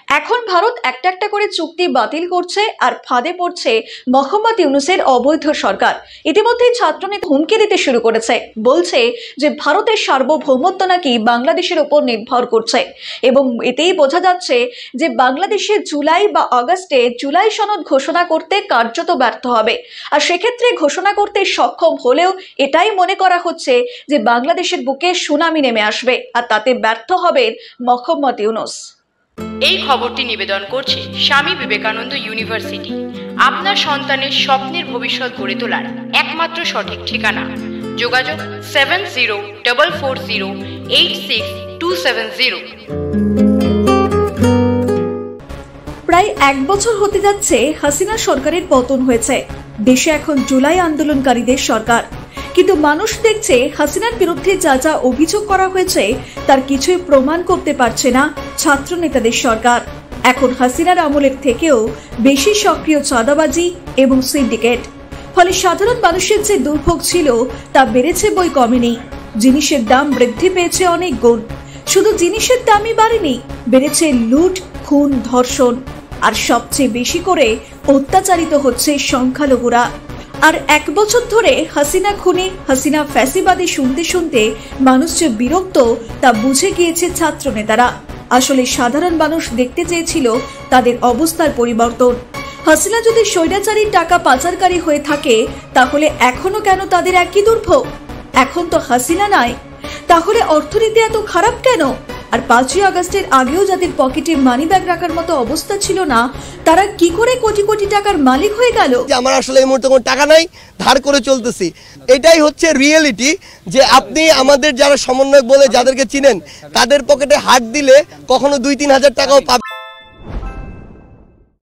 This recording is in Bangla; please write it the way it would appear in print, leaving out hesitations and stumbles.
এখন ভারত একটা একটা করে চুক্তি বাতিল করছে আর ফাঁদে পড়ছে মোহাম্মদ ইউনূসের অবৈধ সরকার। ইতিমধ্যেই ছাত্রনেতা হুমকি দিতে শুরু করেছে, বলছে যে ভারতের সার্বভৌমত্ব নাকি বাংলাদেশের উপর নির্ভর করছে এবং এতেই বোঝা যাচ্ছে যে বাংলাদেশে জুলাই বা আগস্টে জুলাই সনদ ঘোষণা করতে কার্যত ব্যর্থ হবে। আর সেক্ষেত্রে ঘোষণা করতে সক্ষম হলেও এটাই মনে করা হচ্ছে যে বাংলাদেশের বুকে সুনামি নেমে আসবে আর তাতে ব্যর্থ হবেন মোহাম্মদ ইউনূস। এই খবরটি নিবেদন করছে স্বামী বিবেকানন্দ ইউনিভার্সিটি, আপনার সন্তানের স্বপ্নের ভবিষ্যৎ গড়ে তোলার একমাত্র সঠিক ঠিকানা। যোগাযোগ 7044086270। প্রায় এক বছর হতে যাচ্ছে হাসিনা সরকারের পতন হয়েছে। দেশে এখন জুলাই আন্দোলনকারীদের সরকার, কিন্তু মানুষ দেখছে হাসিনার বিরুদ্ধে যা যা অভিযোগ করা হয়েছে তার কিছুই প্রমাণ করতে পারছে না ছাত্র নেতাদের সরকার। এখন হাসিনার আমলের থেকেও বেশি সক্রিয় চাঁদাবাজি এবং সিন্ডিকেট। ফলে সাধারণ মানুষের যে দুর্ভোগ ছিল তা বেড়েছে বই কমেনি। জিনিসের দাম বৃদ্ধি পেয়েছে অনেক গুণ। শুধু জিনিসের দামই বাড়েনি, বেড়েছে লুট, খুন, ধর্ষণ, আর সবচেয়ে বেশি করে অত্যাচারিত হচ্ছে সংখ্যালঘুরা। আর এক বছর ধরে হাসিনা খুনি, হাসিনা ফ্যাসিবাদী শুনতে শুনতে মানুষ যে বিরক্ত তা বুঝে গিয়েছে ছাত্র নেতারা। আসলে সাধারণ মানুষ দেখতে চেয়েছিল তাদের অবস্থার পরিবর্তন। হাসিনা যদি স্বৈরাচারী টাকা পাচারকারী হয়ে থাকে তাহলে এখনো কেন তাদের একই দুর্ভোগ? এখন তো হাসিনা নাই, তাহলে অর্থনীতি এত খারাপ কেন? আর 5ই আগস্টের আগেও যাদের পকেটে মানি ব্যাগ রাখার মতো অবস্থা ছিল না, তারা কি করে কোটি কোটি টাকার মালিক হয়ে গেল? আমার আসলে এই মুহূর্তে কোনো টাকা নাই, ধার করে চলতেছি। এটাই হচ্ছে রিয়েলিটি, যে আপনি আমাদের যারা সমন্বয়ক বলে যাদেরকে চিনেন তাদের পকেটে হাত দিলে কখনো 2-3 হাজার টাকাও পাবেন।